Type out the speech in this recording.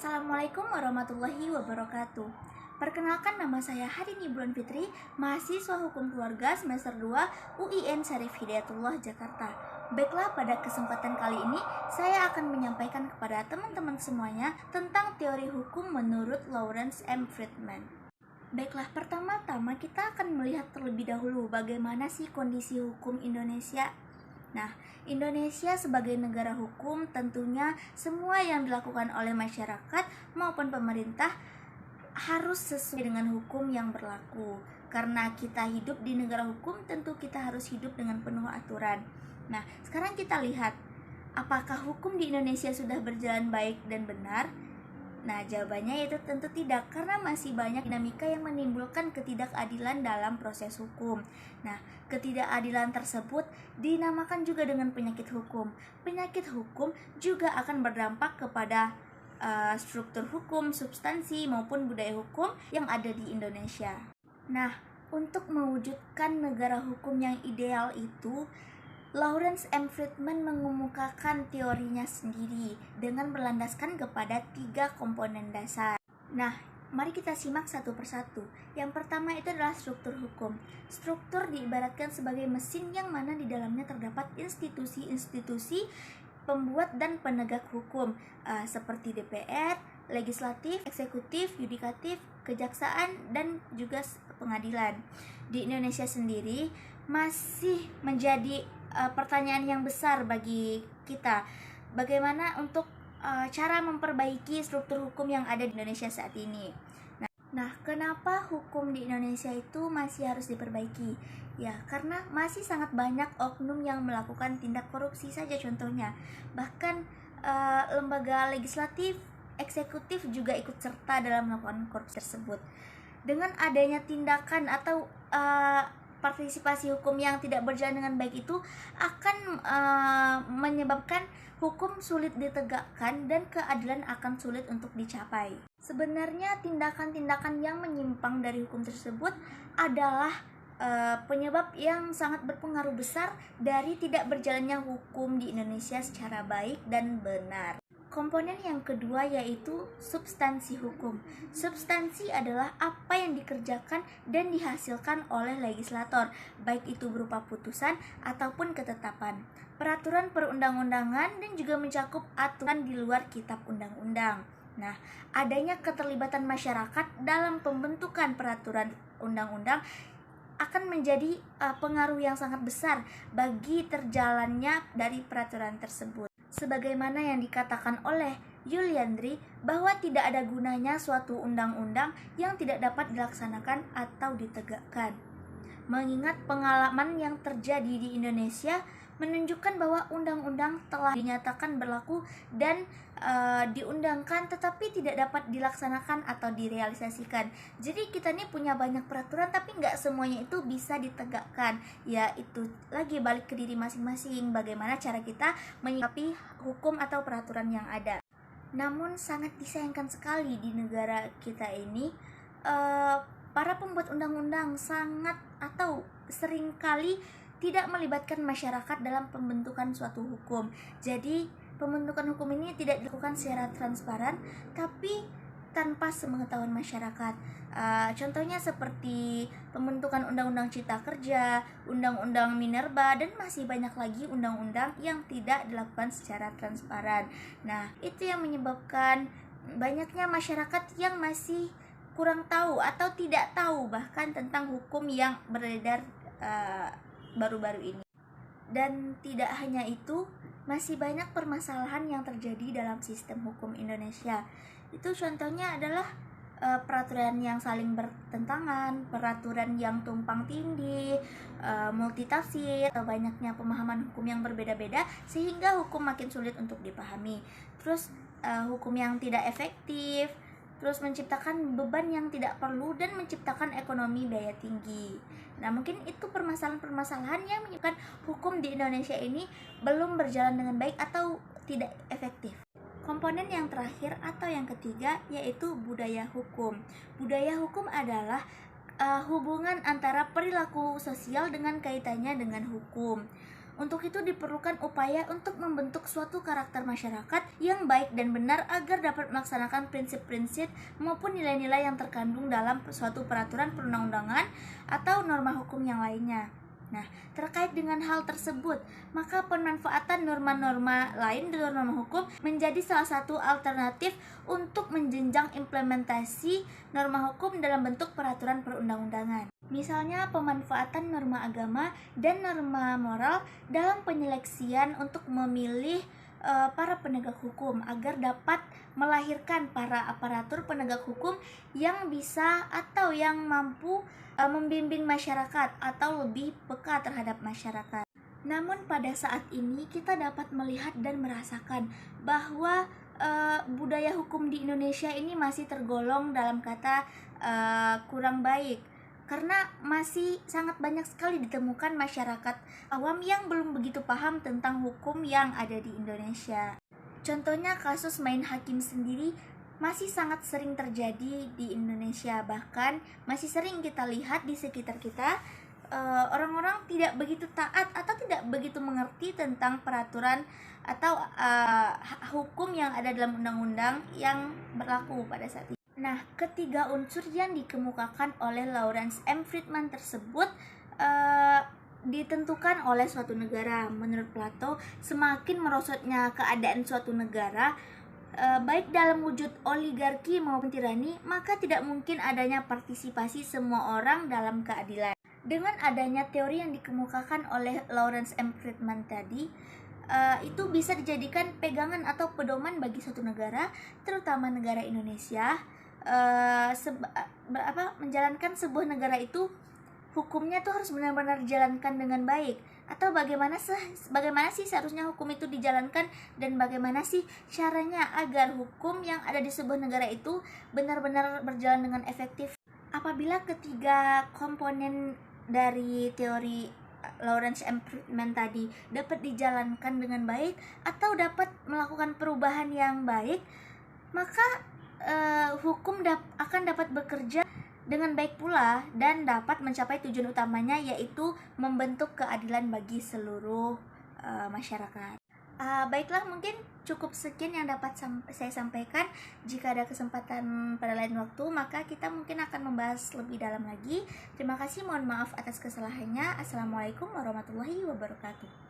Assalamualaikum warahmatullahi wabarakatuh. Perkenalkan, nama saya Harini Bulan Fitri, mahasiswa Hukum Keluarga semester 2 UIN Syarif Hidayatullah Jakarta. Baiklah, pada kesempatan kali ini saya akan menyampaikan kepada teman-teman semuanya tentang teori hukum menurut Lawrence M. Friedman. Baiklah, pertama-tama kita akan melihat terlebih dahulu bagaimana sih kondisi hukum Indonesia. Nah, Indonesia sebagai negara hukum, tentunya semua yang dilakukan oleh masyarakat maupun pemerintah harus sesuai dengan hukum yang berlaku. Karena kita hidup di negara hukum, tentu kita harus hidup dengan penuh aturan. Nah, sekarang kita lihat, apakah hukum di Indonesia sudah berjalan baik dan benar? Nah, jawabannya itu tentu tidak, karena masih banyak dinamika yang menimbulkan ketidakadilan dalam proses hukum. Nah, ketidakadilan tersebut dinamakan juga dengan penyakit hukum. Penyakit hukum juga akan berdampak kepada struktur hukum, substansi maupun budaya hukum yang ada di Indonesia. Nah, untuk mewujudkan negara hukum yang ideal itu, Lawrence M. Friedman mengemukakan teorinya sendiri dengan berlandaskan kepada 3 komponen dasar. Nah, mari kita simak satu persatu. Yang pertama itu adalah struktur hukum. Struktur diibaratkan sebagai mesin yang mana di dalamnya terdapat institusi-institusi pembuat dan penegak hukum seperti DPR, legislatif, eksekutif, yudikatif, kejaksaan, dan juga pengadilan. Di Indonesia sendiri masih menjadi pertanyaan yang besar bagi kita, bagaimana untuk cara memperbaiki struktur hukum yang ada di Indonesia saat ini. Nah, kenapa hukum di Indonesia itu masih harus diperbaiki? Ya, karena masih sangat banyak oknum yang melakukan tindak korupsi saja contohnya. Bahkan lembaga legislatif, eksekutif juga ikut serta dalam melakukan korupsi tersebut. Dengan adanya tindakan atau partisipasi hukum yang tidak berjalan dengan baik itu akan menyebabkan hukum sulit ditegakkan dan keadilan akan sulit untuk dicapai. Sebenarnya tindakan-tindakan yang menyimpang dari hukum tersebut adalah penyebab yang sangat berpengaruh besar dari tidak berjalannya hukum di Indonesia secara baik dan benar. Komponen yang kedua yaitu substansi hukum. Substansi adalah apa yang dikerjakan dan dihasilkan oleh legislator, baik itu berupa putusan ataupun ketetapan, peraturan perundang-undangan, dan juga mencakup aturan di luar kitab undang-undang. Nah, adanya keterlibatan masyarakat dalam pembentukan peraturan undang-undang akan menjadi pengaruh yang sangat besar bagi terjalannya dari peraturan tersebut. Sebagaimana yang dikatakan oleh Yuliandri, bahwa tidak ada gunanya suatu undang-undang yang tidak dapat dilaksanakan atau ditegakkan. Mengingat pengalaman yang terjadi di Indonesia menunjukkan bahwa undang-undang telah dinyatakan berlaku dan diundangkan tetapi tidak dapat dilaksanakan atau direalisasikan. Jadi kita nih punya banyak peraturan tapi nggak semuanya itu bisa ditegakkan. Ya, itu lagi balik ke diri masing-masing, bagaimana cara kita menyikapi hukum atau peraturan yang ada. Namun sangat disayangkan sekali di negara kita ini para pembuat undang-undang sangat atau seringkali tidak melibatkan masyarakat dalam pembentukan suatu hukum. Jadi pembentukan hukum ini tidak dilakukan secara transparan, tapi tanpa sepengetahuan masyarakat. Contohnya seperti pembentukan Undang-Undang Cipta Kerja, Undang-Undang Minerba, dan masih banyak lagi undang-undang yang tidak dilakukan secara transparan. Nah, itu yang menyebabkan banyaknya masyarakat yang masih kurang tahu atau tidak tahu bahkan tentang hukum yang beredar baru-baru ini. Dan tidak hanya itu, masih banyak permasalahan yang terjadi dalam sistem hukum Indonesia. Itu contohnya adalah peraturan yang saling bertentangan, peraturan yang tumpang tindih, multitafsir, atau banyaknya pemahaman hukum yang berbeda-beda sehingga hukum makin sulit untuk dipahami. Terus hukum yang tidak efektif, terus menciptakan beban yang tidak perlu dan menciptakan ekonomi biaya tinggi. Nah, mungkin itu permasalahan-permasalahan yang menyebabkan hukum di Indonesia ini belum berjalan dengan baik atau tidak efektif. Komponen yang terakhir atau yang ketiga yaitu budaya hukum. Budaya hukum adalah hubungan antara perilaku sosial dengan kaitannya dengan hukum. Untuk itu diperlukan upaya untuk membentuk suatu karakter masyarakat yang baik dan benar agar dapat melaksanakan prinsip-prinsip maupun nilai-nilai yang terkandung dalam suatu peraturan perundang-undangan atau norma hukum yang lainnya. Nah, terkait dengan hal tersebut, maka pemanfaatan norma-norma lain di luar norma hukum menjadi salah satu alternatif untuk menjenjang implementasi norma hukum dalam bentuk peraturan perundang-undangan. Misalnya pemanfaatan norma agama dan norma moral dalam penyeleksian untuk memilih para penegak hukum agar dapat melahirkan para aparatur penegak hukum yang bisa atau yang mampu membimbing masyarakat atau lebih peka terhadap masyarakat. Namun pada saat ini kita dapat melihat dan merasakan bahwa budaya hukum di Indonesia ini masih tergolong dalam kata kurang baik, karena masih sangat banyak sekali ditemukan masyarakat awam yang belum begitu paham tentang hukum yang ada di Indonesia. Contohnya kasus main hakim sendiri masih sangat sering terjadi di Indonesia, bahkan masih sering kita lihat di sekitar kita orang-orang tidak begitu taat atau tidak begitu mengerti tentang peraturan atau hukum yang ada dalam undang-undang yang berlaku pada saat ini. Nah, ketiga unsur yang dikemukakan oleh Lawrence M. Friedman tersebut ditentukan oleh suatu negara. Menurut Plato, semakin merosotnya keadaan suatu negara, baik dalam wujud oligarki maupun tirani, maka tidak mungkin adanya partisipasi semua orang dalam keadilan. Dengan adanya teori yang dikemukakan oleh Lawrence M. Friedman tadi, itu bisa dijadikan pegangan atau pedoman bagi suatu negara, terutama negara Indonesia, menjalankan sebuah negara itu hukumnya tuh harus benar-benar dijalankan dengan baik, atau bagaimana sih seharusnya hukum itu dijalankan, dan bagaimana sih caranya agar hukum yang ada di sebuah negara itu benar-benar berjalan dengan efektif. Apabila ketiga komponen dari teori Lawrence M. Friedman tadi dapat dijalankan dengan baik atau dapat melakukan perubahan yang baik, maka hukum akan dapat bekerja dengan baik pula dan dapat mencapai tujuan utamanya, yaitu membentuk keadilan bagi seluruh masyarakat. Baiklah, mungkin cukup sekian yang dapat saya sampaikan. Jika ada kesempatan pada lain waktu, maka kita mungkin akan membahas lebih dalam lagi. Terima kasih, mohon maaf atas kesalahannya. Assalamualaikum warahmatullahi wabarakatuh.